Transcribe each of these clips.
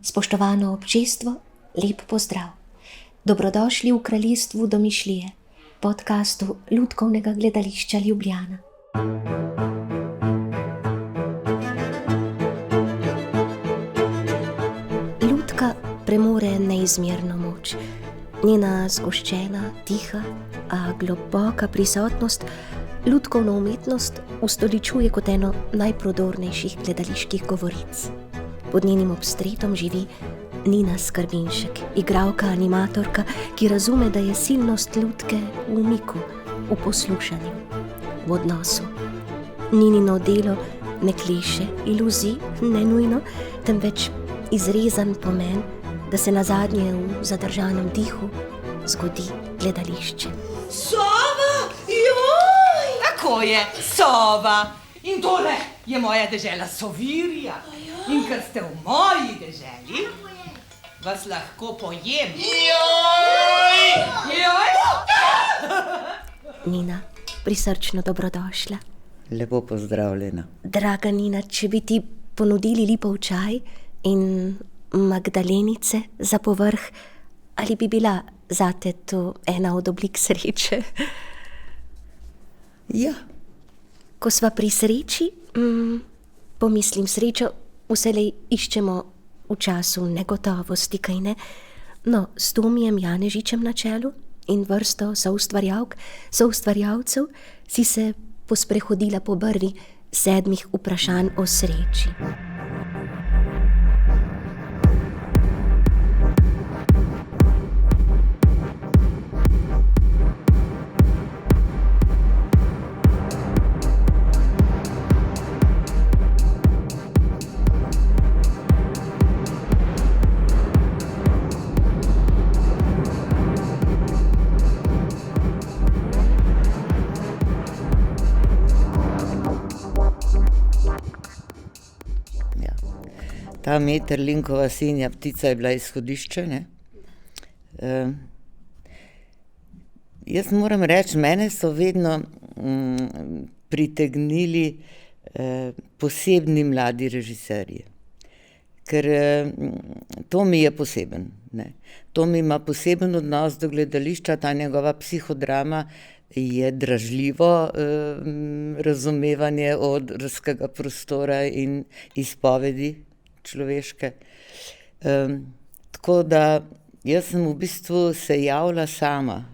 Spoštovano občestvo, lep pozdrav. Dobrodošli v kraljestvu domišljije, podcastu Lutkovnega gledališča Ljubljana. Lutka premore neizmerno moč. Njena zgoščena, tiha, a globoka prisotnost lutkovno umetnost ustoličuje kot eno najprodornejših gledaliških govoric. Pod njenim obstretom živi Nina Skrbinšek, igralka, animatorka, ki razume, da je silnost lutke v umiku, v poslušanju, v odnosu. Ninino delo ne kleše iluzij, ne nujno, temveč izrezan pomen, da se nazadnje v zadržanem dihu zgodi gledališče. Sova! Joj! Tako je, Sova! In tole je moja dežela Sovirja. In ker ste v moji deželi, vas lahko pojem. Joj! Nina, prisrčno dobrodošla. Lepo pozdravljena. Draga Nina, če bi ti ponudili lipov čaj in magdalenice za povrh, ali bi bila zate to ena od oblik sreče? Ja. Ko sva pri sreči, pomislim srečo, vselej iščemo v času negotovosti, kaj ne? No, s Tomijem Janežičem na čelu in vrsto soustvarjalcev si se posprehodila po brvi 7 vprašanj o sreči. Ta Meterlinkova sinja ptica je bila izhodišče, ne? Jaz moram reči, mene so vedno pritegnili posebni mladi režiserji. Ker Tomi je poseben, ne? Tomi ima poseben odnos do gledališča, ta njegova psihodrama je dražljivo razumevanje odrskega prostora in izpovedi človeške. Tako da jaz sem v bistvu se javila sama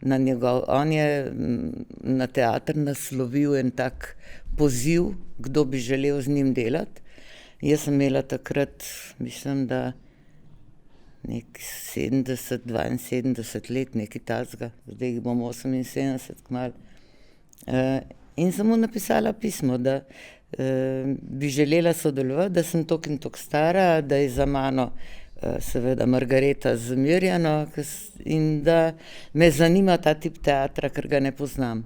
na njegov, on je na teater naslovil en tak poziv, kdo bi želel z njim delati. Jaz sem imela takrat, mislim, da nek 72 let, nekaj takega, zdaj jih bom 78 kmalu. In sem mu napisala pismo, da bi želela sodelovati, da sem toliko in toliko stara, da je za mano seveda Margareta z Mirjano in da me zanima ta tip teatra, ker ga ne poznam.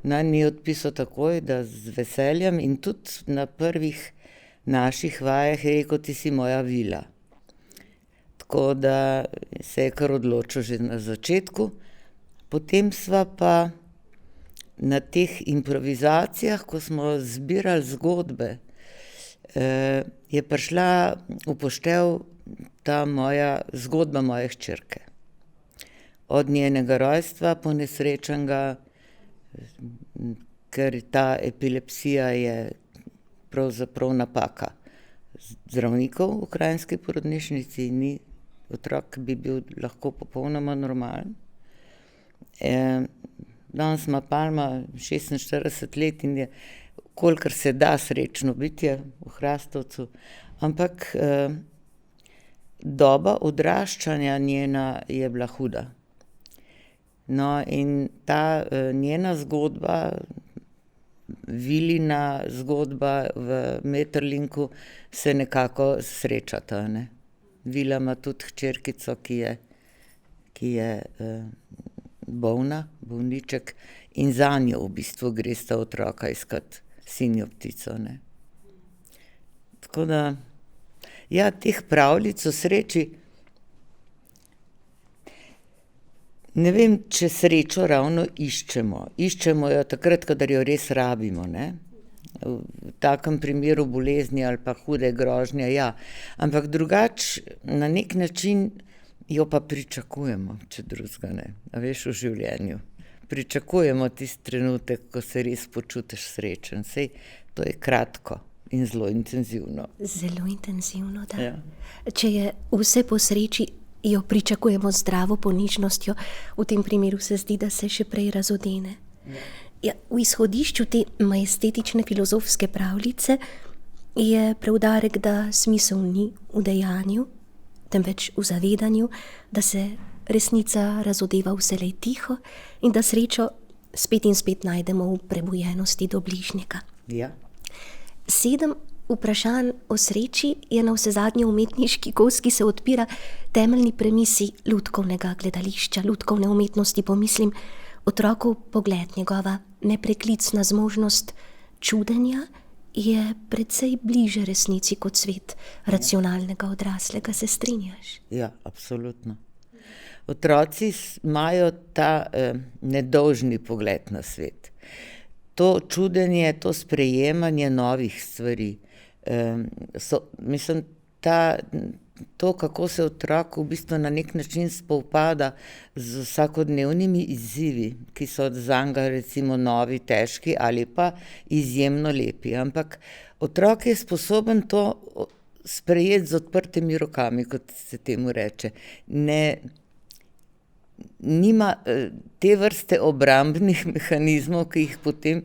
Ni odpisal takoj, da z veseljem, in tudi na prvih naših vajah je rekel, ti si moja vila. Tako da se je kar odločil že na začetku. Potem sva pa na teh improvizacijah, ko smo zbirali zgodbe, je prišla v poštev ta moja zgodba moje hčerke. Od njenega rojstva, ponesrečenega, ker ta epilepsija je pravzaprav napaka zdravnikov v kranjski porodnišnici, ni otrok, bi bil lahko popolnoma normalen. Danes ima Palma 46 let in je, kolikor se da, srečno bitje v Hrastovcu, ampak doba odraščanja njena je bila huda. No, in ta njena zgodba, Vilina zgodba v Meterlinku se nekako srečata, ne. Vila ima tudi hčerkico, ki je bolniček, in zanjo v bistvu gre sta otroka iskat sinjo ptico, ne. Tako da, ja, teh pravljic o sreči, ne vem, če srečo ravno iščemo. Iščemo jo takrat, kadar jo res rabimo, ne. v takem primeru bolezni ali pa hude grožnje, ja. Ampak drugače, na nek način jo pa pričakujemo, če drugega ne. A veš, v življenju. Pričakujemo tisti trenutek, ko se res počutiš srečen. Sej, to je kratko in zelo intenzivno. Zelo intenzivno, da. Ja. Če je vse po sreči, jo pričakujemo z zdravo ponižnostjo, v tem primeru se zdi, da se še prej razodene. Ja, v izhodišču te majestetične filozofske pravljice je preudarek, da smisel ni v dejanju, temveč v zavedanju, da se resnica razodeva vselej tiho in da srečo spet in spet najdemo v prebujenosti do bližnjega. Ja. 7 vprašanj o sreči je navsezadnje umetniški kos, ki se odpira temeljni premisi lutkovnega gledališča, lutkovne umetnosti, pomislim, otrokov pogled, njegova nepreklicna zmožnost čudenja je precej bliže resnici kot svet racionalnega odraslega, se strinjaš? Ja, absolutno. Otroci imajo ta nedolžni pogled na svet. To čudenje, to sprejemanje novih stvari. Mislim, to, kako se otrok v bistvu na nek način spovpada z vsakodnevnimi izzivi, ki so zanj recimo novi, težki ali pa izjemno lepi. Ampak otrok je sposoben to sprejeti z odprtimi rokami, kot se temu reče. Nima te vrste obrambnih mehanizmov, ki jih potem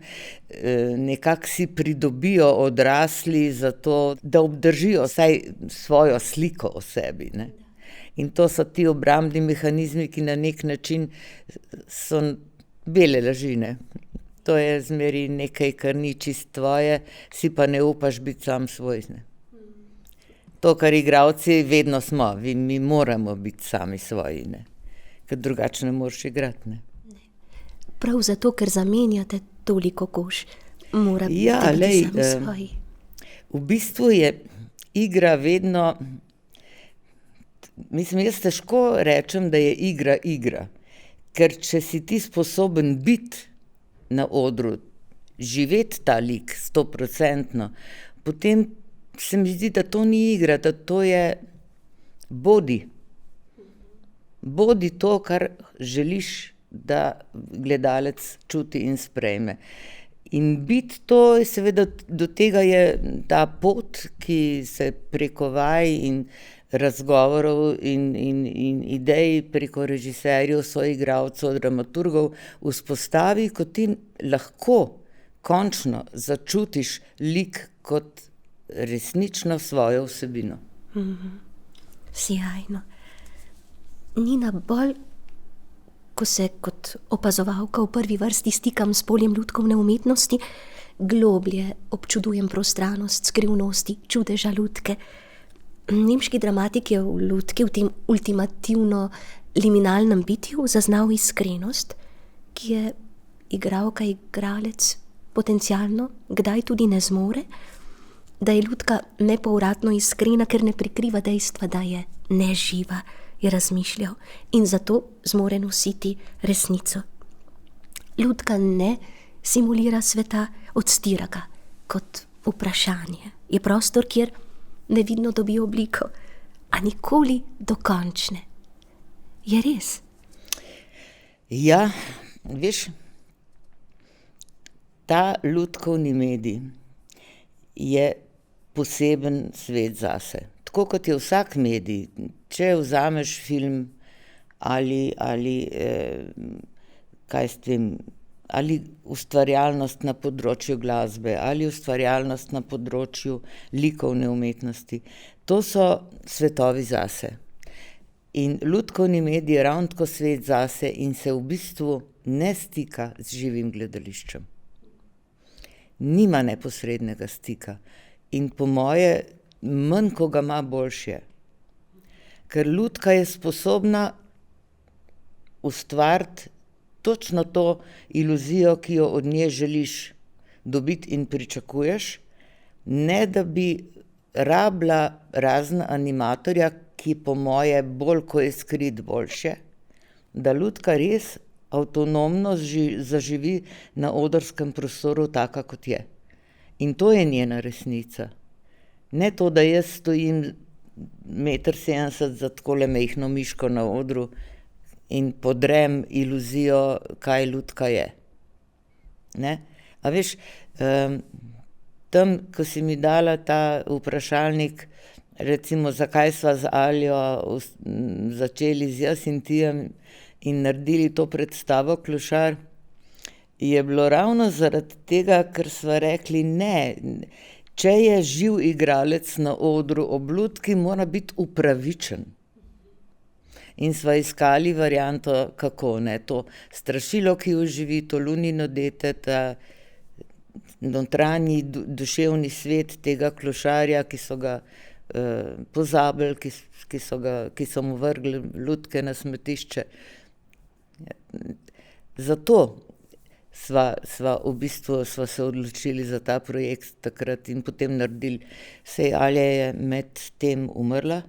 nekako si pridobijo odrasli za to, da obdržijo vsaj svojo sliko o sebi, ne. In to so ti obrambni mehanizmi, ki na nek način so bele laži, ne. To je zmeraj nekaj, kar ni čist tvoje, si pa ne upaš biti sam svoj, ne. To, kar igralci vedno smo, mi moramo biti sami svoji, ne. Ker drugače ne moreš igrati, ne. Prav zato, ker zamenjate toliko kož, mora biti sam svoji. V bistvu je igra vedno, mislim, jaz težko rečem, da je igra igra, ker če si ti sposoben biti na odru, živeti ta lik 100%, potem se mi zdi, da to ni igra, da to je bodi. Bodi to, kar želiš, da gledalec čuti in sprejme. In biti to, seveda, do tega je ta pot, ki se preko vaj in razgovorov in idej preko režiserjev, soigralcev, dramaturgov vzpostavi, ko ti lahko končno začutiš lik kot resnično svojo vsebino. Sijajno. Nina, bolj, ko se kot opazovalka v prvi vrsti stikam s poljem lutkovne umetnosti, globlje občudujem prostranost, skrivnosti, čudeža lutke. Nemški dramatik je v lutki, v tem ultimativno liminalnem bitju zaznal iskrenost, ki je igralka, igralec potencialno kdaj tudi ne zmore, da je lutka nepovratno iskrena, ker ne prikriva dejstva, da je neživa, je razmišljal, in zato zmore nositi resnico. Lutka ne simulira sveta, odstira ga kot vprašanje. Je prostor, kjer nevidno dobi obliko, a nikoli dokončne. Je res? Ja, veš, ta lutkovni medij je poseben svet zase. Tako kot je vsak medij, če vzameš film ali kaj s tem, ali ustvarjalnost na področju glasbe, ali ustvarjalnost na področju likovne umetnosti, to so svetovi zase. In lutkovni medij je ravno tako svet zase in se v bistvu ne stika z živim gledališčem. Nima neposrednega stika. In po moje, manj, ko ga ima, boljše. Ker lutka je sposobna ustvariti točno to iluzijo, ki jo od nje želiš dobiti in pričakuješ, ne da bi rabila razna animatorja, ki po moje bolj, ko je skrit, boljše, da lutka res avtonomno zaživi na odrskem prostoru taka, kot je. In to je njena resnica. Ne to, da jaz stojim 1,70 m za takole majhno miško na odru in podrem iluzijo, kaj lutka je. Ne? A veš, tam, ko si mi dala ta vprašalnik, recimo, zakaj sva z Aljo začeli z Jaz in Tijem in naredili to predstavo Klošar, je bilo ravno zaradi tega, ker sva rekli ne, če je živ igralec na odru ob lutki, mora biti upravičen. In sva iskali varianto, kako ne, to strašilo, ki oživi, to lunino dete, ta notranji duševni svet tega klošarja, ki so ga pozabili, ki so mu vrgli lutke na smetišče. Zato sva se odločili za ta projekt takrat in potem naredili. Sej Alja je med tem umrla.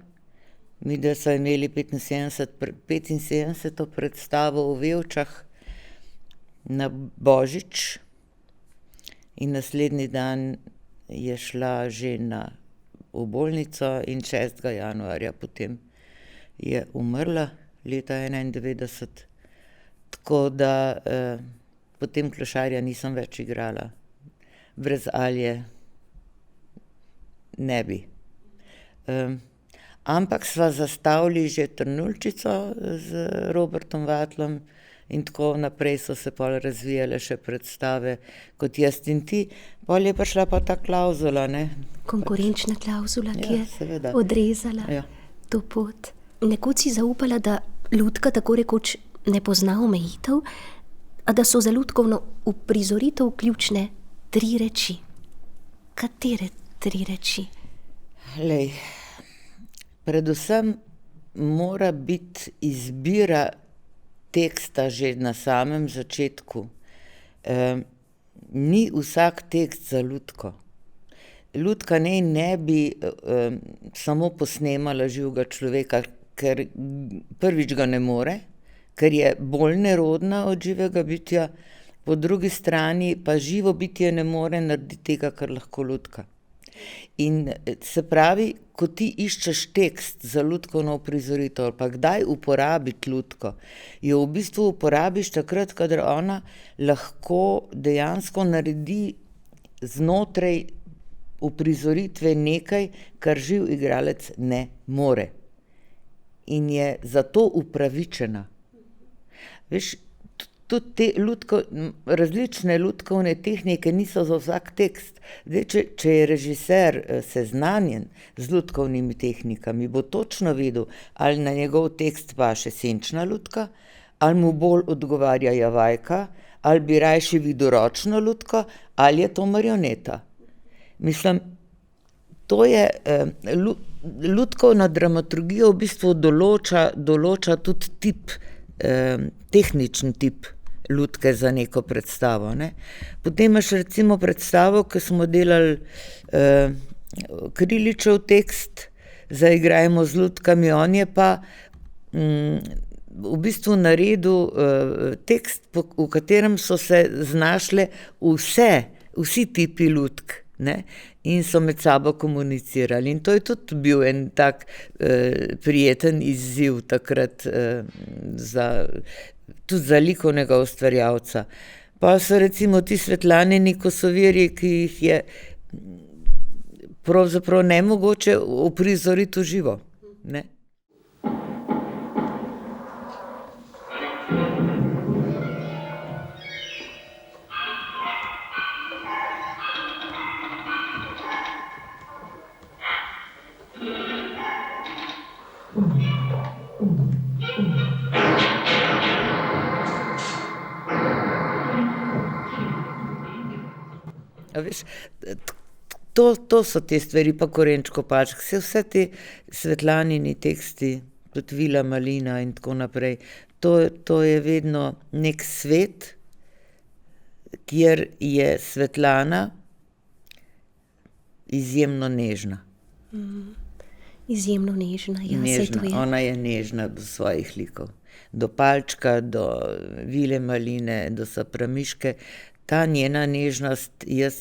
Mi da so imeli 75. predstavo v Vevčah na Božič in naslednji dan je šla že v bolnico in 6. januarja potem je umrla, leta 91. Tako da potem Klošarja nisem več igrala. Brez Alje ne bi. Ampak sva zastavili že Trnuljčico z Robertom Vatlom in tako naprej so se pol razvijale še predstave kot Jaz in Ti. Pol je prišla pa ta klavzula, ne? Konkurenčna klavzula, ki je seveda odrezala to pot. Nekoč si zaupala, da lutka tako rekoč ne pozna omejitev, a da so za lutkovno uprizoritev ključne 3 reči. Katere 3 reči? Lej, predvsem mora biti izbira teksta že na samem začetku. Ni vsak tekst za lutko. Lutka ne bi samo posnemala živega človeka, ker prvič ga ne more, ker je bolj nerodna od živega bitja, po drugi strani pa živo bitje ne more narediti tega, kar lahko lutka. In se pravi, ko ti iščeš tekst za lutkovno uprizoritev ali pa kdaj uporabiti lutko, jo v bistvu uporabiš takrat, kadar ona lahko dejansko naredi znotraj uprizoritve nekaj, kar živ igralec ne more. In je zato upravičena. Veš, tudi te različne lutkovne tehnike niso za vsak tekst. Zdaj, če je režiser seznanjen z lutkovnimi tehnikami, bo točno vedel, ali na njegov tekst paše senčna lutka, ali mu bolj odgovarja javajka, ali bi rajši videl ročno lutko, ali je to marioneta. Mislim, to je lutkovna dramaturgija v bistvu določa tudi tip, tehnični tip lutke za neko predstavo, ne. Potem imaš recimo predstavo, ko smo delali Kriličev tekst Zaigrajmo z lutkami, on je pa v bistvu naredil tekst, v katerem so se znašle vsi tipi lutk, ne, in so med sabo komunicirali. In to je tudi bil en tak prijeten izziv takrat tudi za likovnega ustvarjalca. Pa so recimo ti Svetlanini kosovirji, ki jih je pravzaprav nemogoče uprizoriti v živo, ne. A veš, to so te stvari, pa Korenčko Paček, vse te Svetlanini teksti, tudi Vila Malina in tako naprej, to je vedno nek svet, kjer je Svetlana izjemno nežna. Izjemno nežna, ja, saj to je. Ona je nežna do svojih likov. Do Palčka, do Vile Maline, do Sopramiške. Ta njena nežnost, jaz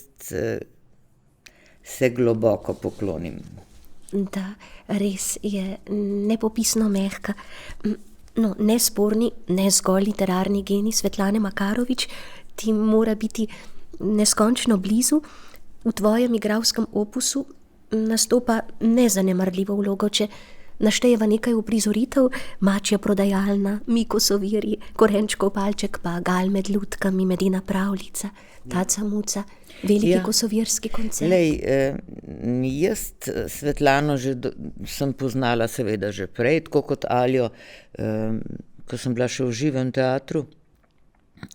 se globoko poklonim. Da, res je nepopisno mehka. No, nesporni, ne zgolj literarni genij Svetlane Makarovič, ti mora biti neskončno blizu. V tvojem igralskem opusu nastopa nezanemarljivo vlogo, če naštejeva nekaj uprizoritev: Mačja prodajalna, Miko Soviri, Korenčkov palček, pa Gal med lutkami, Medina pravljica, Taca Muca, veliki kosovirski koncert. Lej, jaz Svetlano sem poznala seveda že prej, tako kot Aljo, ko sem bila še v živem teatru,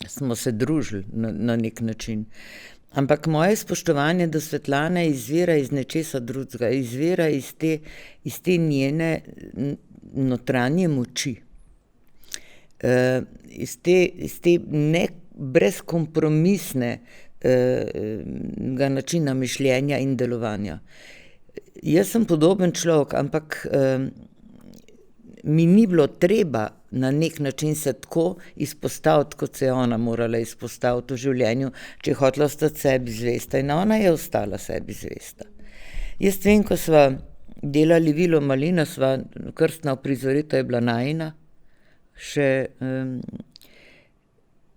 smo se družili na nek način. Ampak moje spoštovanje do Svetlane izvira iz nečesa drugega, izvira iz te njene notranje moči. Iz te brezkompromisne načina mišljenja in delovanja. Jaz sem podoben človek, ampak mi ni bilo treba na nek način se tako izpostaviti, kot se je ona morala izpostaviti v življenju, če je hotela ostati sebi zvesta. In ona je ostala sebi zvesta. Jaz vem, ko sva delali Vilo Malina, sva krstna uprizoritev je bila najina, še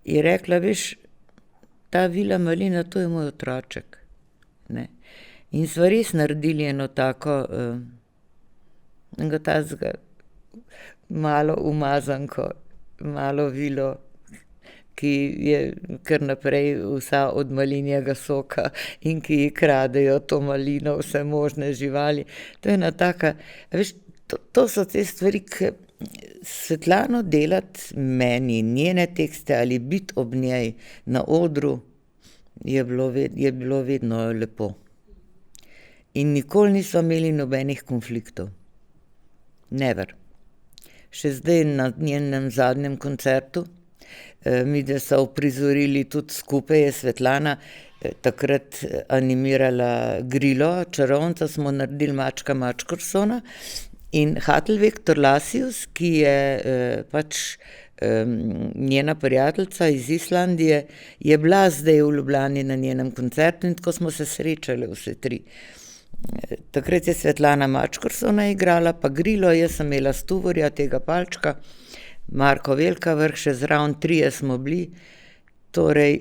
je rekla, veš, ta Vila Malina, to je moj otroček. Ne? In sva res naredili eno tako, enega tazga, malo umazanko, malo vilo, ki je kar naprej vsa od malinjega soka in ki ji kradejo to malino, vse možne živali. To je ena taka, veš, to so te stvari, ki Svetlano delati meni, njene tekste ali biti ob njej na odru je bilo vedno lepo. In nikoli niso imeli nobenih konfliktov. Never. Še zdaj na njenem zadnjem koncertu, mi da so uprizorili tudi skupaj, je Svetlana takrat animirala Grilo, čarovnica, smo naredili Mačka Mačkorsona in Hatelvek Torlasius, ki je pač njena prijateljica iz Islandije, je bila zdaj v Ljubljani na njenem koncertu in tako smo se srečali vse tri. Takrat je Svetlana Mačkorsona igrala, pa Grilo, jaz sem imela Stuvorja, tega palčka, Marko Velkavrh, še zraven trije smo bili. Torej,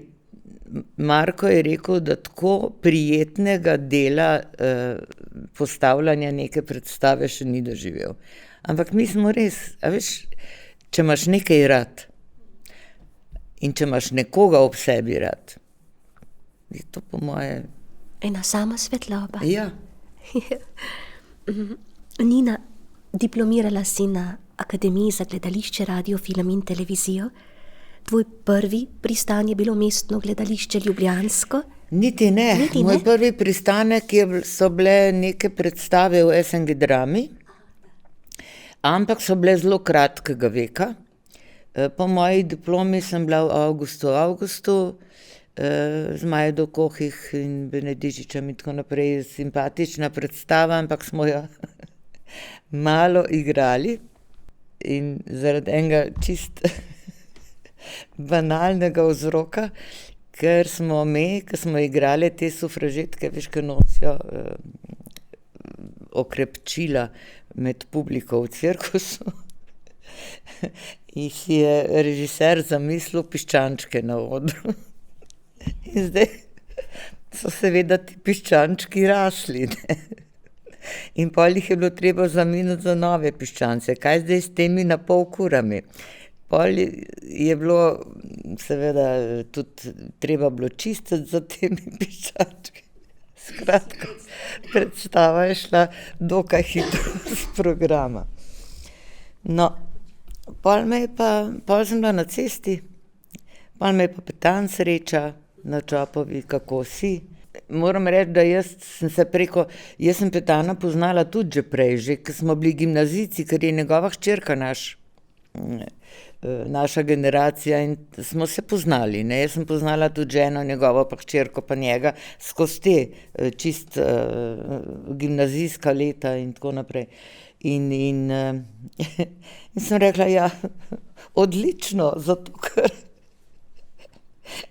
Marko je rekel, da tako prijetnega dela postavljanja neke predstave še ni doživel. Ampak mi smo res, a veš, če imaš nekaj rad in če imaš nekoga ob sebi rad, je to po moje... Ena sama svetloba. Ja. Nina, diplomirala si na Akademiji za gledališče, radio, film in televizijo. Tvoj prvi pristan je bilo Mestno gledališče ljubljansko. Niti ne. Moj prvi pristanek so bile neke predstave v SNG Drami, ampak so bile zelo kratkega veka. Po moji diplomi sem bila v Avgustu, z Majdo Kohih in Benedičičem in tako naprej, simpatična predstava, ampak smo jo malo igrali in zaradi enega čist banalnega vzroka, ker smo igrali te sufražetke, veš, ki nosijo okrepčila med publiko v cirkusu, in si je režiser zamislil piščančke na odru. In zdaj so seveda ti piščančki rasli, ne? In pol jih je bilo treba zamenjati za nove piščance. Kaj zdaj s temi napol kurami? Pol je bilo seveda tudi treba bilo čistiti za temi piščančki. Skratka, predstava je šla dokaj hitro z programa. No, pol sem bila na cesti, pol me je pa Petan sreča na Čapovi, kako si. Moram reči, da jaz sem Petana poznala tudi že prej, že ko smo bili gimnazijci, ker je njegova hčerka naša generacija in smo se poznali, ne. Jaz sem poznala tudi ženo njegovo, pa hčerko, pa njega, skozi te čist gimnazijska leta in tako naprej. In sem rekla, ja, odlično, zato ker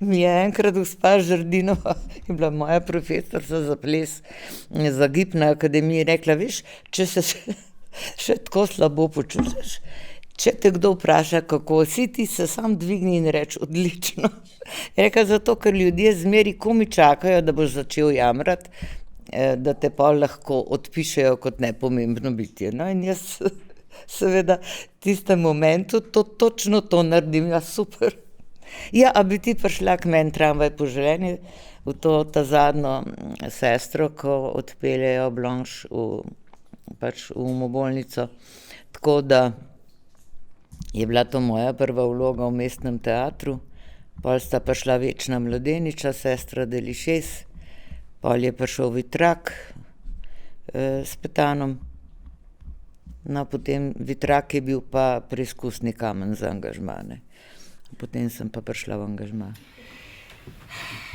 mi je enkrat gospa Žerdinova, je bila moja profesorica za ples, za gib na akademiji, rekla, veš, če se še tako slabo počutiš, če te kdo vpraša, kako si, ti se sam dvigni in reči, odlično. Je rekla, zato, ker ljudje zmeri komi čakajo, da boš začel jamrati, da te pa lahko odpišejo kot nepomembno bitje. No, in jaz seveda v tistem momentu točno to naredim, ja, super. Ja, a bi ti prišla k meni tramvaj po življenju, v ta zadnjo sestro, ko odpeljejo Blanche v umobolnico. Tako da je bila to moja prva vloga v mestnem teatru, pol sta prišla Večna mladeniča, sestra Delišes, pol je prišel Vitrak s Petanom. No, potem Vitrak je bil pa preizkusni kamen za angažmane. Potem sem pa prišla v angažma.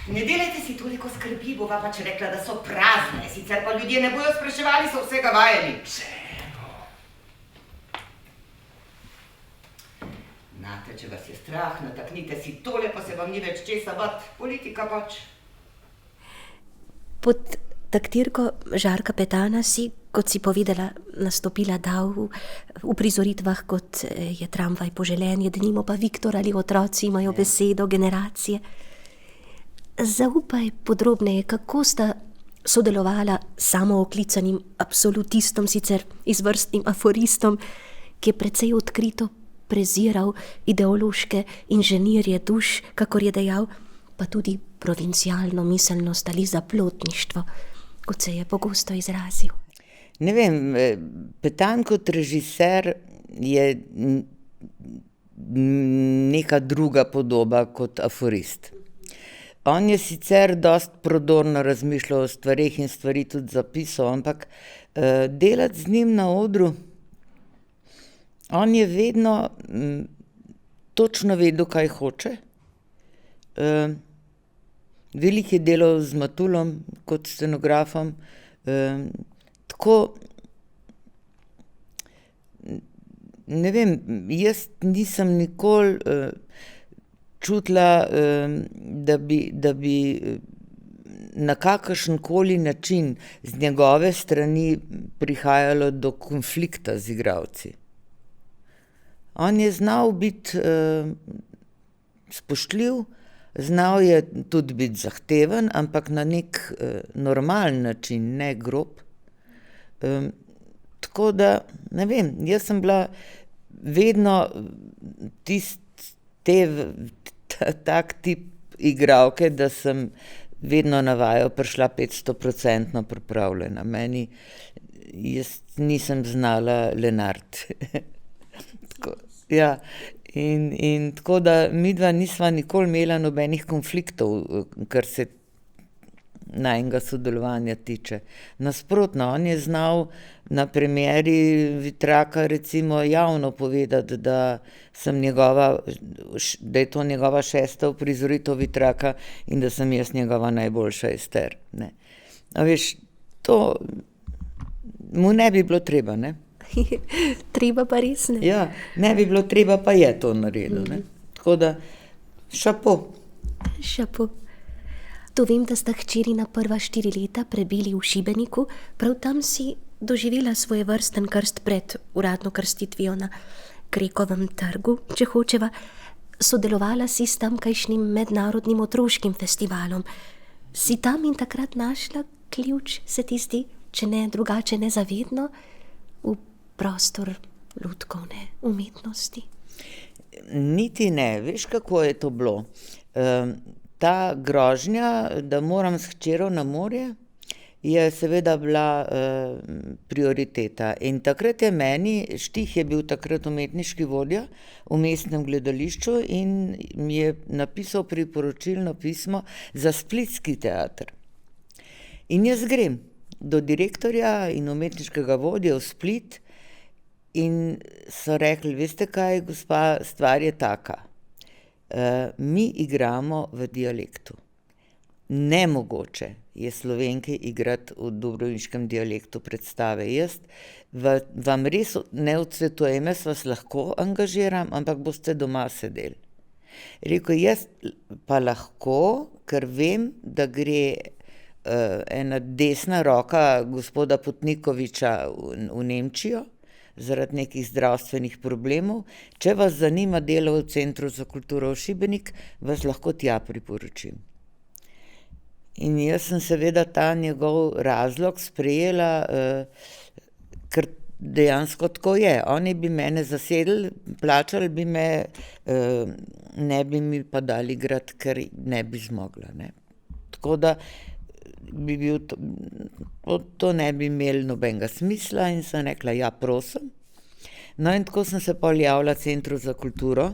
Ne delajte si toliko skrbi, bova pač rekla, da so prazne, sicer pa ljudje ne bojo spraševali, so vsega vajeni. Nate, če vas je strah, nataknite si tole, pa se vam ni več česa bat, politika pač. Pod taktirko Žarka Petana si, kot si povedala, nastopila v prizoritvah, kot je Tramvaj po življenju, denimo pa Viktor ali Otroci imajo besedo, Generacije. Zaupaj podrobneje, kako sta sodelovala samooklicanim absolutistom, sicer izvrstnim aforistom, ki je precej odkrito preziral ideološke inženirje duš, kakor je dejal, pa tudi provincialno miselnost ali zaplotništvo, kot se je pogosto izrazil. Ne vem, Petan kot režiser je neka druga podoba kot aforist. On je sicer dosti prodorno razmišljal o stvareh in stvari tudi zapisal, ampak delati z njim na odru, on je vedno točno vedel, kaj hoče. Veliko je delal z Matulom kot scenografom, tako, ne vem, jaz nisem nikoli čutila, da bi na kakršenkoli način z njegove strani prihajalo do konflikta z igralci. On je znal biti spoštljiv, znal je tudi biti zahteven, ampak na nek normalen način, ne grob. Tako da, ne vem, jaz sem bila vedno tak tip igralke, da sem vedno na vajo prišla 500% pripravljena. Jaz nisem znala lenart. Ja, in tako da midva nisva nikoli imela nobenih konfliktov, kar se najinega sodelovanja tiče. Nasprotno, on je znal na premieri Vitraka recimo javno povedati, da je to njegova 6. uprizoritev Vitraka in da sem jaz njegova najboljša Ester. Ne. A veš, to mu ne bi bilo treba, ne? Treba pa res ne. Ja, ne bi bilo treba, pa je to naredil. Ne? Tako da, šapo. Šapo. To vem, da sta hčerina prva 4 leta prebili v Šibeniku, prav tam si doživela svojevrsten krst pred uradno krstitvijo na Krekovem trgu, če hočeva. Sodelovala si s tamkajšnjim mednarodnim otroškim festivalom. Si tam in takrat našla ključ, se ti zdi, če ne drugače nezavedno, v prostor lutkovne umetnosti? Niti ne, veš, kako je to bilo. Ta grožnja, da moram s hčerjo na morje, je seveda bila prioriteta. In takrat je meni, Štih je bil takrat umetniški vodja v mestnem gledališču in mi je napisal priporočilno pismo za splitski teater. In jaz grem do direktorja in umetniškega vodja v Split in so rekli, veste kaj, gospa, stvar je taka. Mi igramo v dialektu. Nemogoče je Slovenke igrati v dubrovniškem dialektu predstave. Jaz vam res ne odsvetujem, jaz vas lahko angažiram, ampak boste doma sedeli. Rekel, jaz pa lahko, ker vem, da gre ena desna roka gospoda Putnikoviča v Nemčijo zaradi nekih zdravstvenih problemov. Če vas zanima delo v Centru za kulturo v Šibenik, vas lahko tja priporočim. In jaz sem seveda ta njegov razlog sprejela, ker dejansko tako je. Oni bi mene zasedli, plačali bi me, ne bi mi pa dali igrati, ker ne bi zmogla, ne. Tako da bi bil to ne bi imelo nobenega smisla in sem rekla, ja, prosim. No, in tako sem se pol javila Centru za kulturo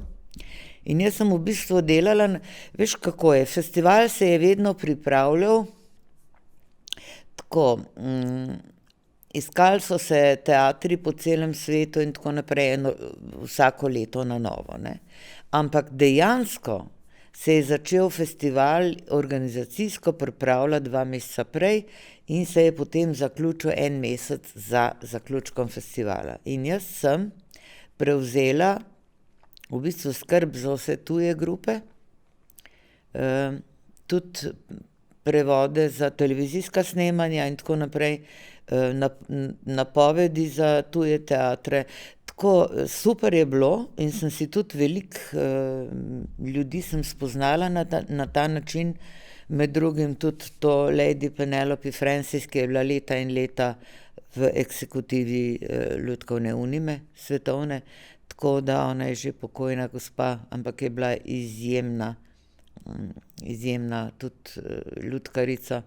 in jaz sem v bistvu delala, veš, kako je, festival se je vedno pripravljal tako, iskali so se teatri po celem svetu in tako naprej, vsako leto na novo, ne. Ampak dejansko se je začel festival organizacijsko pripravljati 2 meseca prej in se je potem zaključil 1 mesec za zaključkom festivala. In jaz sem prevzela v bistvu skrb za vse tuje grupe, tudi prevode za televizijska snemanja in tako naprej, napovedi za tuje teatre. Tako super je bilo in sem si tudi veliko ljudi sem spoznala na ta način, med drugim tudi to Lady Penelope Francis, ki je bila leta in leta v eksekutivi Lutkovne unije svetovne, tako da ona je že pokojna gospa, ampak je bila izjemna tudi lutkarica.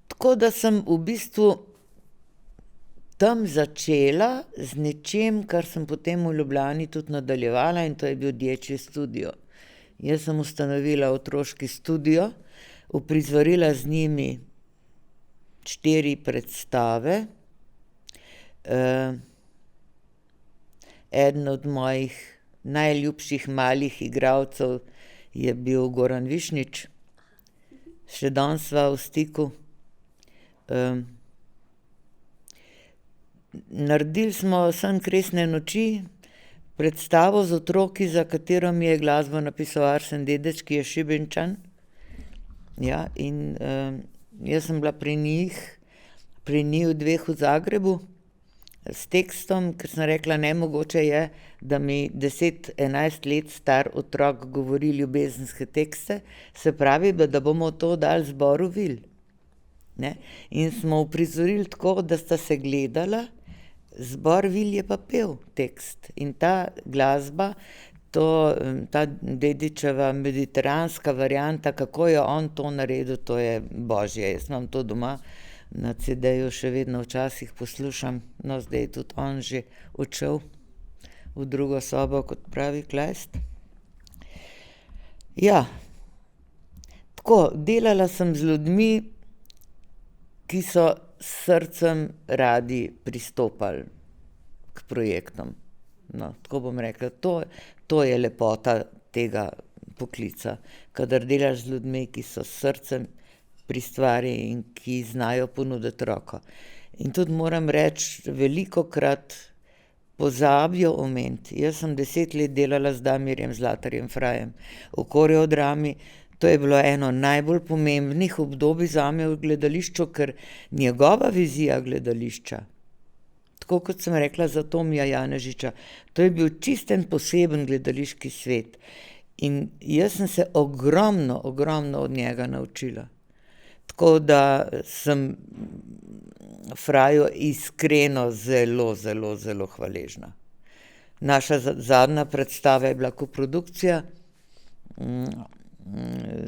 Tako da sem v bistvu tam začela z nečim, kar sem potem v Ljubljani tudi nadaljevala in to je bil Dječji studio. Jaz sem ustanovila otroški studio, uprizorila z njimi 4 predstave. Eden od mojih najljubših malih igralcev je bil Goran Višnjič. Še danes sva v stiku. Naredili smo Sen kresne noči, predstavo z otroki, za katero mi je glasbo napisal Arsen Dedić, ki je Šibenčan. Ja, in jaz sem bila pri njiju 2 v Zagrebu s tekstom, ker sem rekla, nemogoče je, da mi 10-11 let star otrok govori ljubezenske tekste, se pravi, da bomo to dali zboru Vil. Ne? In smo uprizorili tako, da sta se gledala, zbor Vil je pa pel tekst. In ta glasba, ta Dedićeva mediteranska varianta, kako je on to naredil, to je božje. Jaz imam to doma na CD-ju, še vedno včasih poslušam, no zdaj je tudi on že odšel v drugo sobo, kot pravi Kleist. Ja, tako, delala sem z ljudmi, ki so s srcem radi pristopali k projektom. No, tako bom rekla, to je lepota tega poklica, kadar delaš z ljudmi, ki so s srcem pri stvari in ki znajo ponuditi roko. In tudi moram reči, velikokrat pozabijo omeniti. Jaz sem 10 let delala z Damirjem Zlatarjem Frajem v koreodrami. To je bilo eno najbolj pomembnih obdobij zame v gledališču, ker njegova vizija gledališča, tako kot sem rekla za Tomija Janežiča, to je bil čisten poseben gledališki svet. In jaz sem se ogromno od njega naučila. Tako da sem Fraju iskreno zelo hvaležna. Naša zadnja predstava je bila koprodukcija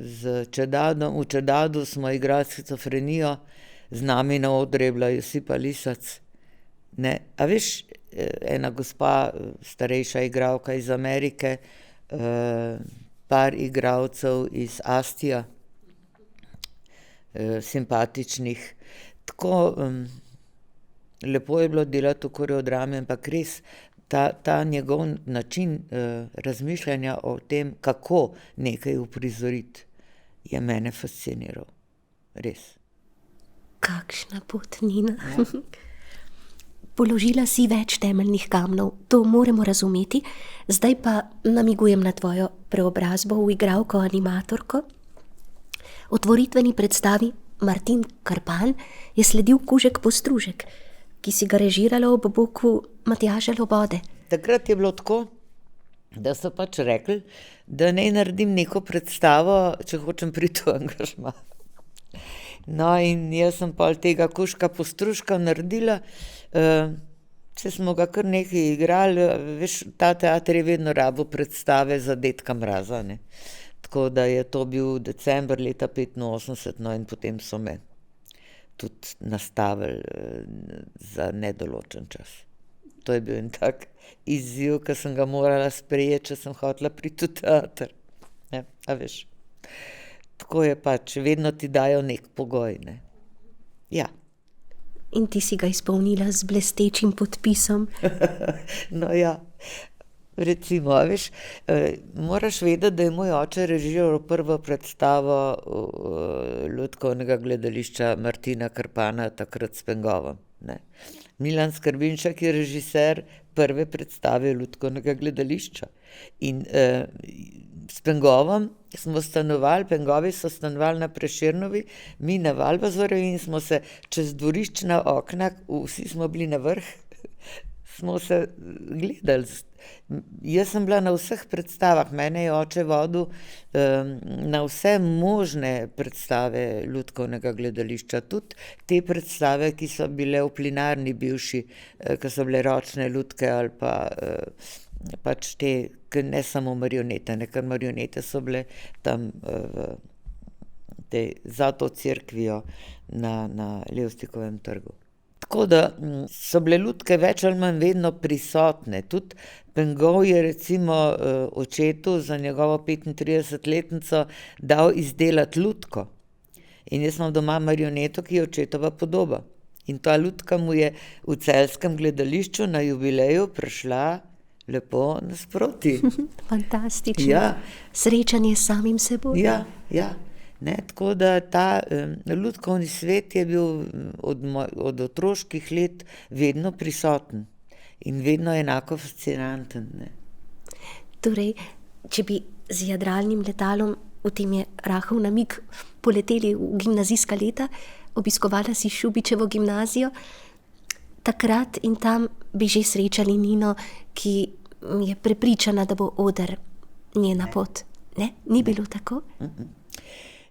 z Čedadom. V Čedadu smo igrali Shizofrenijo, z nami na odru je bila Josipa Lisac. Ne, a veš, ena gospa, starejša igralka iz Amerike, par igralcev iz Astija, simpatičnih. Tako lepo je bilo delati v koreodrami, ampak res ta njegov način razmišljanja o tem, kako nekaj uprizoriti, je mene fasciniral. Res. Kakšna pot, Nina. Ja. Položila si več temeljnih kamnov, to moramo razumeti, zdaj pa namigujem na tvojo preobrazbo v igralko animatorko. Otvoritveni predstavi Martin Krpan je sledil Kužek Postružek, ki si ga režirala ob boku Matjaža Lobode. Takrat je bilo tako, da so pač rekli, da naj naredim neko predstavo, če hočem priti v angažma. No, in jaz sem pol tega Kužka Postružka naredila, če smo ga kar nekaj igrali, veš, ta teater je vedno rabil predstave za Dedka Mraza, ne. Tako da je to bil december leta 85, no, in potem so me tudi nastavili za nedoločen čas. To je bil en tak izziv, ki sem ga morala sprejeti, če sem hotela priti v teater. Ja, a veš. Tako je pač, vedno ti dajo nek pogoj, ne. Ja. In ti si ga izpolnila z blestečim podpisom. No ja, recimo, veš, moraš vedeti, da je moj oče režiral prvo predstavo lutkovnega gledališča Martina Krpana, takrat s Pengovom, ne. Milan Skrbinšek je režiser prve predstave lutkovnega gledališča. In s Pengovom smo stanovali, Pengovi so stanovali na Prešernovi, mi na Valvazorju in smo se čez dvoriščna okna, vsi smo bili na vrh, smo se gledali. Jaz sem bila na vseh predstavah, mene je oče vodil na vse možne predstave lutkovnega gledališča, tudi te predstave, ki so bile v Plinarni bivši, ki so bile ročne lutke ali pa pač te, ne samo marionete, ne, ker marionete so bile tam za to cerkvijo na Levstikovem trgu. Tako da so bile lutke več ali manj vedno prisotne. Tudi Pengov je recimo očetu za njegovo 35-letnico dal izdelati lutko. In jaz imam doma marioneto, ki je očetova podoba. In ta lutka mu je v celjskem gledališču na jubileju prišla lepo nasproti. Fantastično. Ja. Srečanje s samim seboj. Ja, ja. Ne, tako da ta lutkovni svet je bil od otroških let vedno prisoten in vedno enako fascinanten. Ne. Torej, če bi z jadralnim letalom, v tem je rahel namig, poleteli v gimnazijska leta, obiskovala si Šubičevo gimnazijo, takrat in tam bi že srečali Nino, ki je prepričana, da bo oder njena pot. Ne? Ni bilo tako?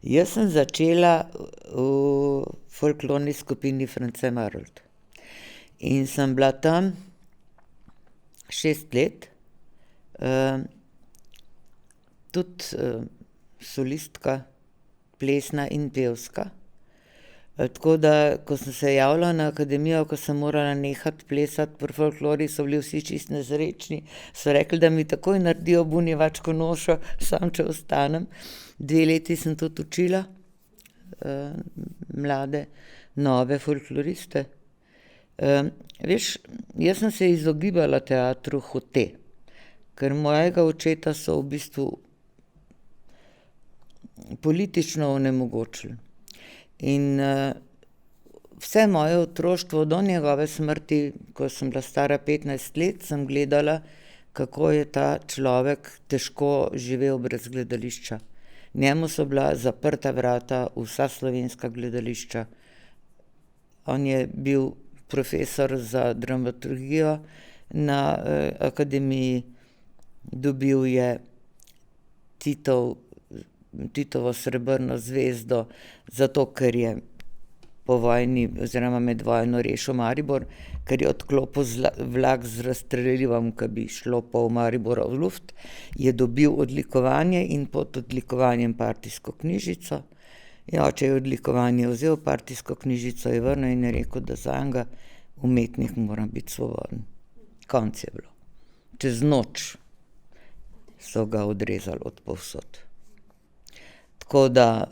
Jaz sem začela v folklorni skupini France Marold. In sem bila tam 6 let, tudi solistka, plesna in pevska. Tako da, ko sem se javila na akademijo, ko sem morala nehati plesati pri folklori, so bili vsi čist nesrečni. So rekli, da mi takoj naredijo bunjevačko nošo, sam če ostanem. 2 leti sem tudi učila mlade, nove folkloriste. Veš, jaz sem se izogibala teatru hote, ker mojega očeta so v bistvu politično onemogočili. In vse moje otroštvo do njegove smrti, ko sem bila stara 15 let, sem gledala, kako je ta človek težko živel brez gledališča. Njemu so bila zaprta vrata vsa slovenska gledališča. On je bil profesor za dramaturgijo na akademiji, dobil je Titovo srebrno zvezdo, zato ker je po vojni oziroma med vojno rešil Maribor, ker je odklopil vlak z razstrelivom, ki bi šlo pol Maribora v luft, je dobil odlikovanje in pod odlikovanjem partijsko knjižico. Oče je odlikovanje vzel, partijsko knjižico je vrnil in je rekel, da zanj umetnik mora biti svoboden. Konec je bilo. Čez noč so ga odrezali od povsod. Tako da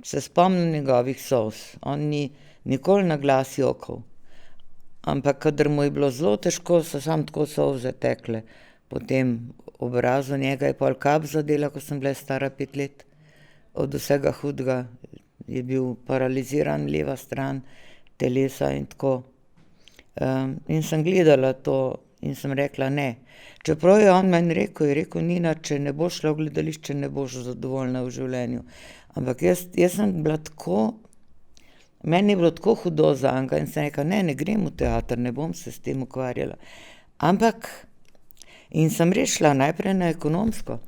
se spomnim njegovih solz. On ni nikoli na glas jokal. Ampak kadar mu je bilo zelo težko, so samo tako solze tekle. Po tem obrazu njega je pol kap zadela, ko sem bila stara 5 let. Od vsega hudega je bil paraliziran leva stran telesa in tako. In sem gledala to in sem rekla ne. Čeprav je on meni rekel, Nina, če ne boš šla v gledališče, ne boš zadovoljna v življenju. Ampak jaz sem bila tako, meni je bilo tako hudo zanj in sem rekla, ne grem v teater, ne bom se s tem ukvarjala. Ampak, in sem res šla najprej na ekonomsko,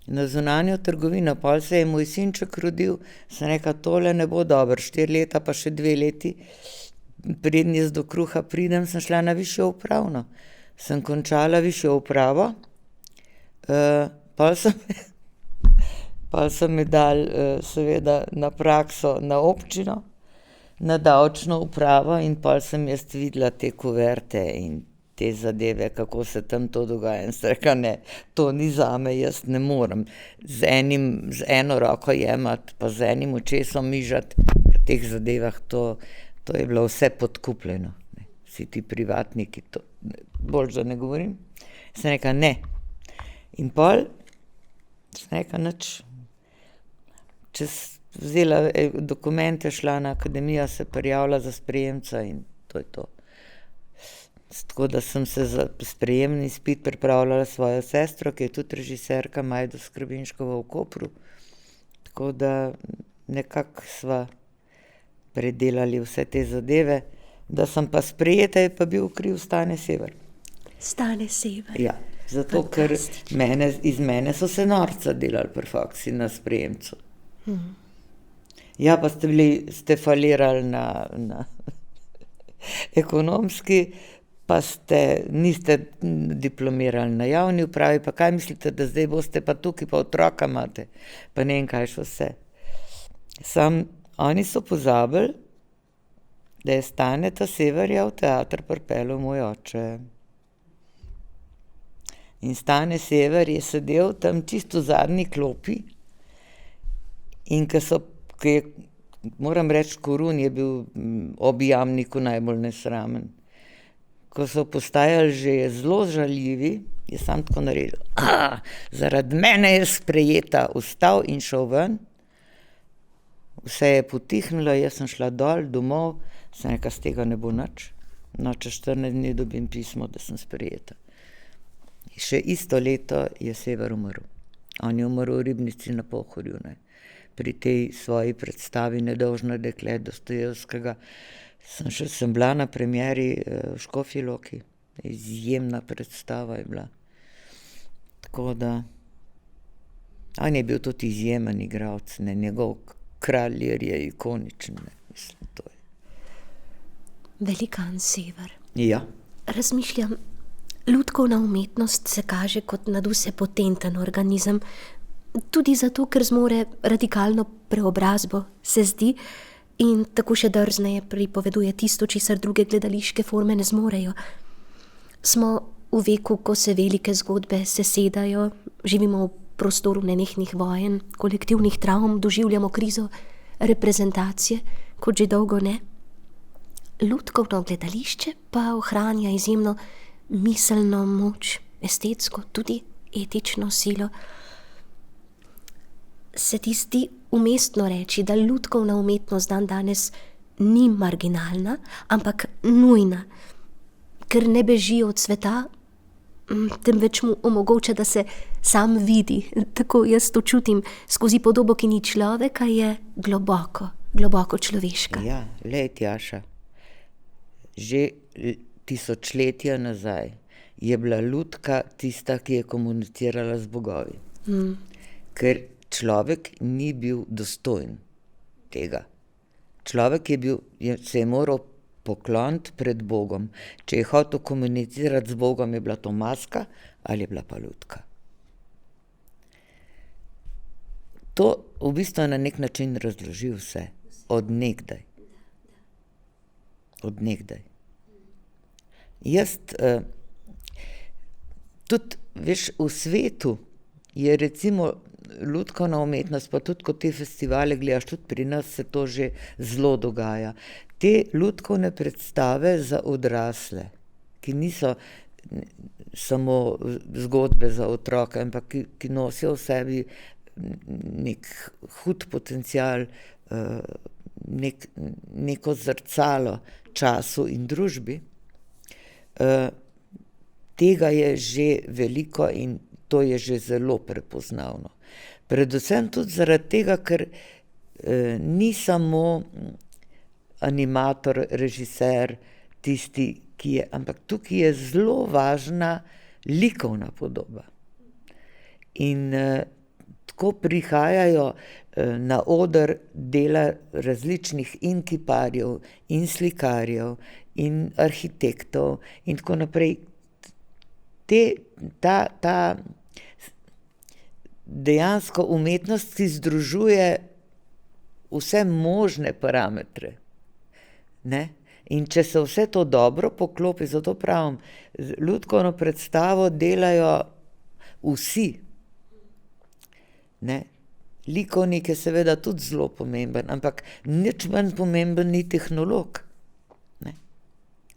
na zunanjo trgovino, pol se je moj sinček rodil, sem rekla, tole ne bo dobro, 4 leta pa še 2 leti, preden jaz do kruha pridem, sem šla na višjo upravno. Sem končala višjo upravo, pol so mi dali seveda na prakso na občino, na davčno upravo in pol sem jaz videla te kuverte in te zadeve, kako se tam to dogaja. In sem rekla, ne, to ni zame, jaz ne morem z eno roko jemati, pa z enim očesom mižati pri teh zadevah, to je bilo vse podkupljeno. Vsi ti privatniki, to bolj, da ne govorim. Sem rekla, ne. In pol sem rekla, nič. Vzela dokumente, šla na akademijo, se prijavila za sprejemca in to je to. Tako da sem se za sprejemni izpit pripravljala svojo sestro, ki je tudi režiserka, Majdo Skrbinškova v Kopru. Tako da nekako sva predelali vse te zadeve. Da sem pa sprejeta, je pa bil kriv Stane Sever. Stane Sever. Ja, zato ker iz mene so se norca delali pri faksi na sprejemcu. Ja, pa ste falirali na ekonomski, pa niste diplomirali na javni upravi, pa kaj mislite, da zdaj boste pa tukaj, pa otroka imate, pa ne vem kaj še vse. Oni so pozabili, da je Staneta Severja v teater pripeljal moj oče. In Stane Sever je sedel tam čisto v zadnji klopi in moram reči, Korun je bil ob Jamniku najbolj nesramen. Ko so postajali že zelo žaljivi, je sam tako naredil, zaradi mene je sprejeta, vstal in šel ven. Vse je potihnilo, jaz sem šla dol, domov, sem rekla, z tega ne bo nič. No, čez 14 dni dobim pismo, da sem sprejeta. Še isto leto je Sever umrl. On je umrl v Ribnici na Pohorju, ne. Pri tej svoji predstavi Nedolžno dekle Dostojevskega sem bila na premieri v Škofji Loki. Izjemna predstava je bila. Tako da, on je bil tudi izjemen igralec, ne, njegov Kralj Lear je ikoničen, ne, mislim, to je. Velikan Sever. Ja. Razmišljam, lutkovna umetnost se kaže kot nadvse potenten organizem, tudi zato, ker zmore radikalno preobrazbo, se zdi, in tako še drzneje pripoveduje tisto, česar druge gledališke forme ne zmorejo. Smo v veku, ko se velike zgodbe sesedajo, živimo v prostoru nenehnih vojen, kolektivnih travm, doživljamo krizo reprezentacije, kot že dolgo ne. Lutkovno gledališče pa ohranja izjemno miselno moč, estetsko, tudi etično silo. Se ti zdi umestno reči, da lutkovna umetnost danes ni marginalna, ampak nujna, ker ne beži od sveta, temveč mu omogoča, da se sam vidi, tako jaz to čutim, skozi podobo, ki ni človeka, je globoko človeška. Ja, lej, Tjaša, že tisočletja nazaj je bila lutka tista, ki je komunicirala z bogovi. Ker človek ni bil dostojen tega. Človek se je moral pokloniti pred Bogom. Če je hotel komunicirati z Bogom, je bila to maska ali je bila pa lutka. To v bistvu na nek način razloži vse. Od nekdaj. Jaz tudi, veš, v svetu je recimo lutkovna umetnost, pa tudi, ko te festivale gledaš, tudi pri nas se to že zelo dogaja. Te lutkovne predstave za odrasle, ki niso samo zgodbe za otroke, ampak ki nosijo v sebi nek hud potencial, neko zrcalo času in družbi, tega je že veliko in to je že zelo prepoznavno. Predvsem tudi zaradi tega, ker ni samo animator, režiser tisti, ki je, ampak tukaj je zelo važna likovna podoba. In tako prihajajo na oder dela različnih in kiparjev, in slikarjev, in arhitektov in tako naprej. Ta dejansko umetnost, ki združuje vse možne parametre. Ne? In če se vse to dobro poklopi, zato pravim, lutkovno predstavo delajo vsi. Ne? Likovnik je seveda tudi zelo pomemben, ampak nič manj pomemben ni tehnolog. Ne?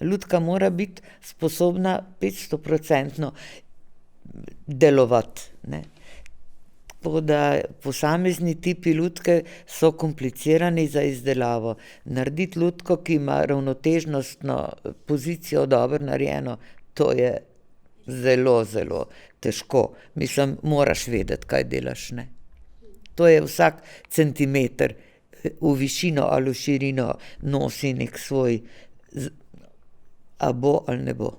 Lutka mora biti sposobna 500% delovati. Ne? Tako da posamezni tipi lutke so komplicirani za izdelavo. Narediti lutko, ki ima ravnotežnostno pozicijo dobro narejeno, to je zelo, zelo težko. Mislim, moraš vedeti, kaj delaš, ne. To je vsak centimeter v višino ali v širino nosi nek svoj, a bo ali ne bo.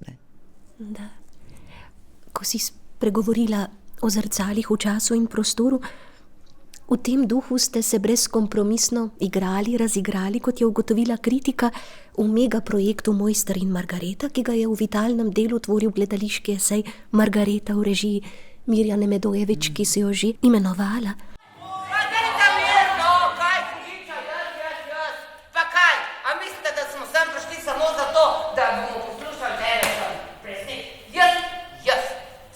Ne. Da. Ko si spregovorila o zrcalih v času in prostoru, v tem duhu ste se brezkompromisno igrali, razigrali, kot je ugotovila kritika, v megaprojektu Mojster in Margareta, ki ga je v vitalnem delu tvoril gledališki esej Margareta v režiji Mirjane Medojevič, ki si jo že imenovala. Dajte mir, no, kaj hudiča, jaz. Pa kaj, a mislite, da smo sem prišli samo zato, da bomo poslušali tebe sem presnik? Jaz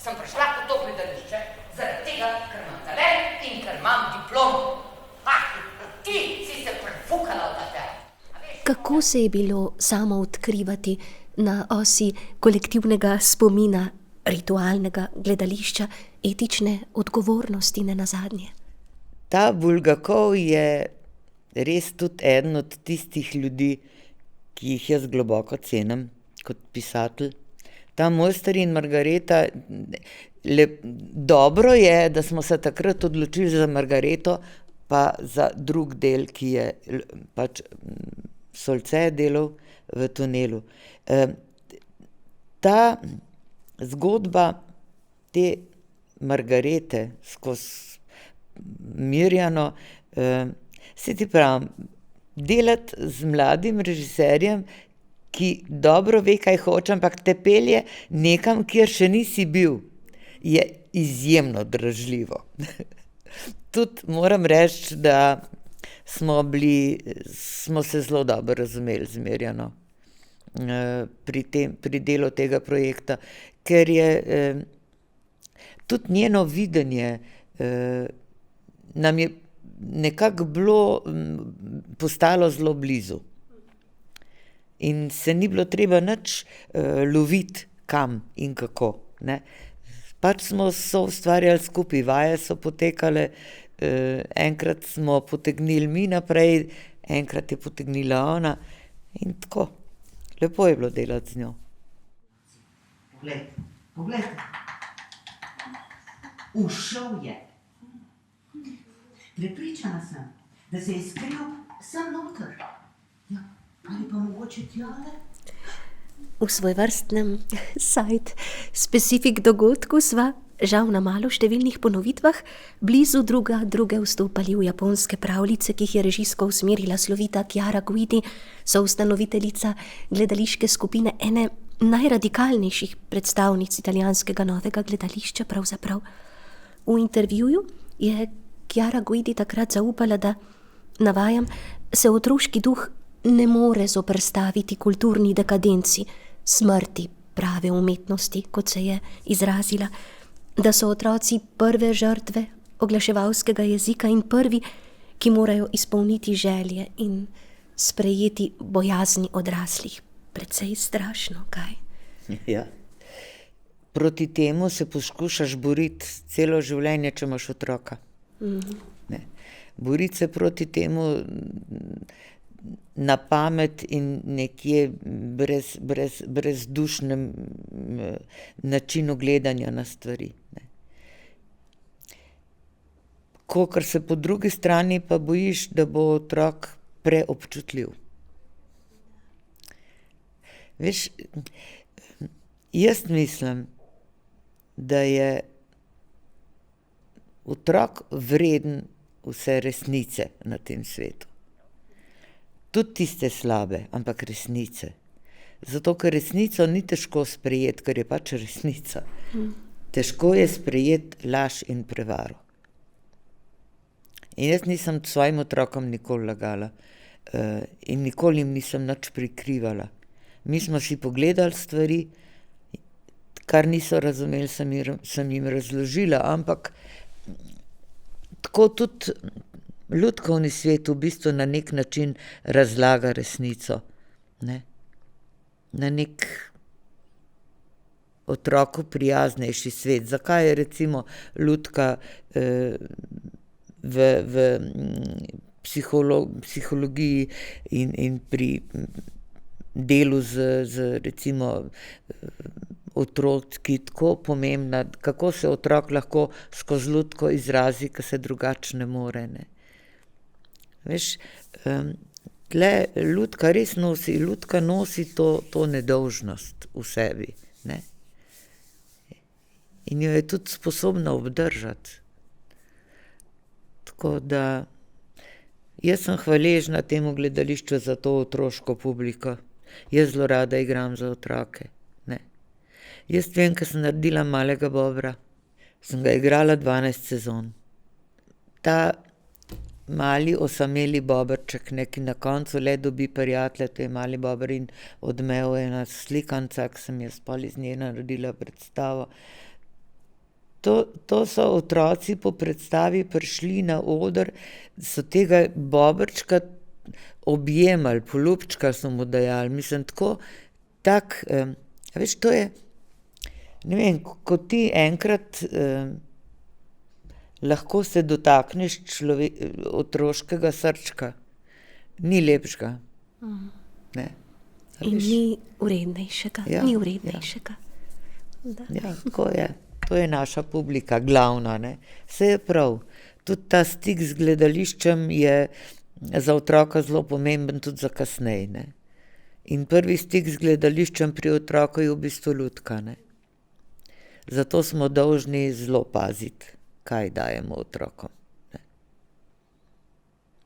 sem prišla v to gledališče zaradi tega, ker imam talent in ker imam diplomo. Ti si se prefukala v ta teren. Kako se je bilo samo odkrivati na osi kolektivnega spomina, ritualnega gledališča, etične odgovornosti nenazadnje? Ta Bulgakov je res tudi eden od tistih ljudi, ki jih jaz globoko cenim kot pisatelj. Ta Mojster in Margareta, dobro je, da smo se takrat odločili za Margareto, pa za drug del, ki je pač Solce delal v tunelu. Ta zgodba te Margarete skozi Mirjano, se ti pravim, delati z mladim režiserjem, ki dobro ve, kaj hoče, ampak te pelje nekam, kjer še nisi bil, je izjemno dražljivo. Tudi moram reči, da smo se zelo dobro razumeli z Mirjano pri delu tega projekta, ker je tudi njeno videnje nam je nekako bilo postalo zelo blizu. In se ni bilo treba nič loviti, kam in kako. Ne? Pač smo soustvarjali skupaj, vaje so potekale, enkrat smo potegnili mi naprej, enkrat je potegnila ona in tako. Lepo je bilo delati z njo. Poglejte. Ušel je. Prepričana sem, da se je skril sem noter. Ja, ali pa mogoče tjale? V svojvrstnem site-specific dogodku sva, žal na malo številnih ponovitvah, blizu druge vstopali v japonske pravljice, ki jih je režijsko usmerila slovita Chiara Guidi, soustanoviteljica gledališke skupine, ene najradikalnejših predstavnic italijanskega novega gledališča pravzaprav. V intervjuju je Chiara Guidi takrat zaupala, da, navajam, se otroški duh ne more zoperstaviti kulturni dekadenci, smrti prave umetnosti, kot se je izrazila, da so otroci prve žrtve oglaševalskega jezika in prvi, ki morajo izpolniti želje in sprejeti bojazni odraslih. Precej strašno, kaj? Ja. Proti temu se poskušaš boriti celo življenje, če imaš otroka. Ne. Boriti se proti temu na pamet in nekje brezdušnem načinu gledanja na stvari. Ne. Kakor se po drugi strani pa bojiš, da bo otrok preobčutljiv. Veš, jaz mislim, da je otrok vreden vse resnice na tem svetu. Tudi tiste slabe, ampak resnice. Zato, ker resnico ni težko sprejeti, ker je pač resnica. Težko je sprejeti laž in prevaro. In jaz nisem svojim otrokom nikoli lagala in nikoli jim nisem nič prikrivala. Mi smo si pogledali stvari, kar niso razumeli, sem jim razložila, ampak tako tudi lutkovni svet v bistvu na nek način razlaga resnico. Ne? Na nek otroku prijaznejši svet. Zakaj je recimo lutka v psihologiji in pri delu z recimo otroki tako pomembna, kako se otrok lahko skozi lutko izrazi, ko se drugače ne more. Ne? Veš, tle lutka res nosi to nedolžnost v sebi. Ne? In jo je tudi sposobna obdržati. Tako da jaz sem hvaležna temu gledališču za to otroško publiko. Jaz zelo rada igram za otroke. Ne. Jaz vem, ko sem naredila Malega Bobra, sem ga igrala 12 sezon. Ta mali osameli boberček, ki na koncu le dobi prijatelja, to je Mali Bober in Odmev, ena slikanca, ki sem jaz pol iz nje naredila predstavo. To so otroci po predstavi prišli na oder, so tega boberčka objemali, poljubčka so mu dajali. Mislim, veš, to je, ne vem, ko ti enkrat lahko se dotakneš otroškega srčka, ni lepšega. Ne. In ni vrednejšega, Ja, ni vrednejšega. Da. Ja, tako je. To je naša publika, glavna. Ne. Vse je prav. Tudi ta stik z gledališčem je za otroka zelo pomemben, tudi za kasneje. Ne. In prvi stik z gledališčem pri otroku je v bistvu lutka. Ne. Zato smo dolžni zelo paziti, kaj dajemo otrokom. Ne.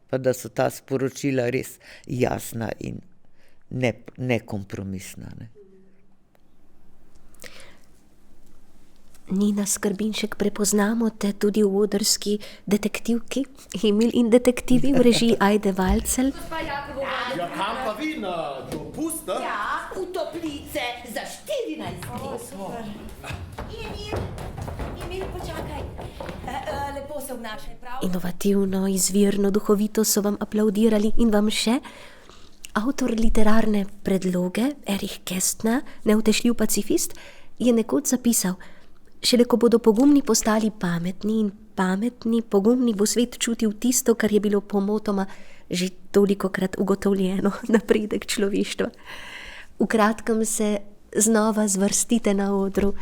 Pa da so ta sporočila res jasna in nekompromisna. Ne. Nina Skrbinšek, prepoznamo te tudi v odrski detektivki Emil in detektivi v režiji Ajde Valcelj. Ja, kam pa vi, na dopust? Ja, v toplice za 14 dni. Emil, počakaj. Lepo se obnašaj, prav? Inovativno, izvirno, duhovito so vam aplavdirali in vam še avtor literarne predloge Erich Kästner, neutešljiv pacifist, je nekoč zapisal: šele ko bodo pogumni postali pametni in pametni, pogumni bo svet čutil tisto, kar je bilo pomotoma že tolikokrat ugotovljeno, napredek človeštva. V kratkem se znova zvrstite na odru.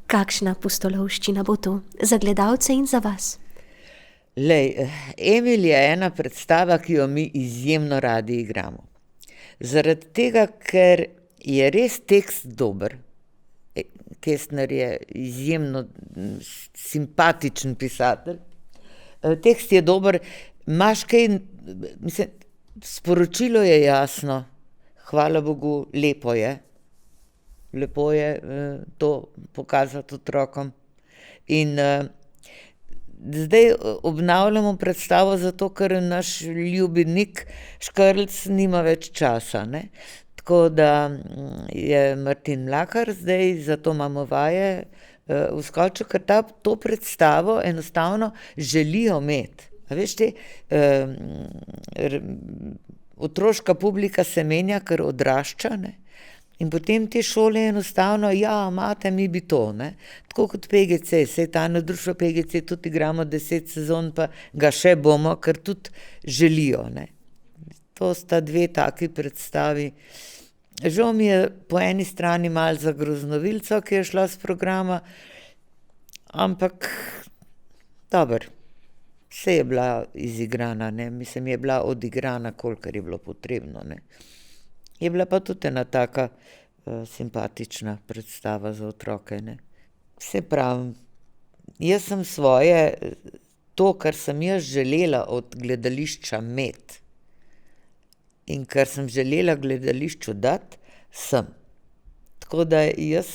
Kakšna pustolovščina bo to za gledalce in za vas? Lej, Emil je ena predstava, ki jo mi izjemno radi igramo. Zaradi tega, ker je res tekst dober. Kästner je izjemno simpatičen pisatelj. Tekst je dober, imaš kaj, mislim, sporočilo je jasno, hvala Bogu, lepo je. Lepo je to pokazati otrokom. In zdaj obnavljamo predstavo zato, ker naš ljubi Nik Škrlc nima več časa, ne. Tako da je Martin Mlakar zdaj, zato imamo vaje vskočil, ker to predstavo enostavno želijo imeti. A veš, otroška publika se menja, ker odrašča, ne? In potem te šole enostavno, ja, imate, mi bi to, ne? Tako kot PGC, saj ta na društvo PGC tudi igramo 10 sezon, pa ga še bomo, ker tudi želijo, ne? To sta dve taki predstavi. Žal mi je po eni strani malo za Groznovilco, ki je šla s programa, ampak dobro, vse je bila izigrana, ne. Mislim, je bila odigrana, kolikor je bilo potrebno, ne. Je bila pa tudi ena taka simpatična predstava za otroke, ne. Saj pravim, jaz sem svoje, to, kar sem jaz želela od gledališča imeti in kar sem želela gledališču dati, sem. Tako da jaz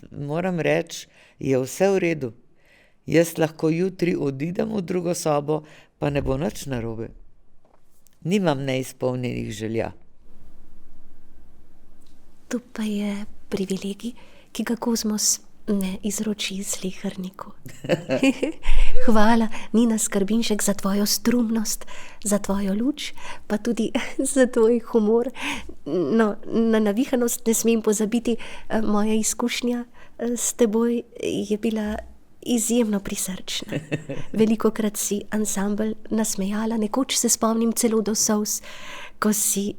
moram reči, je vse v redu. Jaz lahko jutri odidem v drugo sobo, pa ne bo nič narobe. Nimam neizpolnjenih želja. To pa je privilegij, ki ga Kozmos ne izroči sleherniku. Hvala, Nina Skrbinšek, za tvojo strumnost, za tvojo luč, pa tudi za tvoj humor. No, na navihanost ne smem pozabiti, moja izkušnja s teboj je bila izjemno prisrčna. Velikokrat si ansambel nasmejala, nekoč se spomnim celo do solz, ko si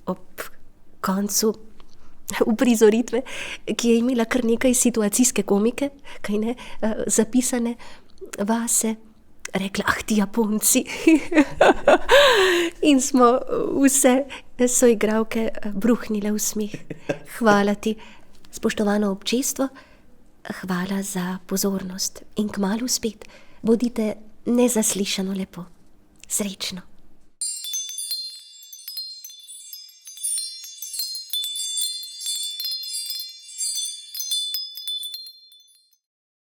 ob koncu uprizoritve, ki je imela kar nekaj situacijske komike, kaj ne, zapisane vase, rekla, ti Japonci. In smo vse soigralke bruhnile v smeh. Hvala ti, spoštovano občestvo, hvala za pozornost in kmalu spet. Bodite nezaslišano lepo. Srečno.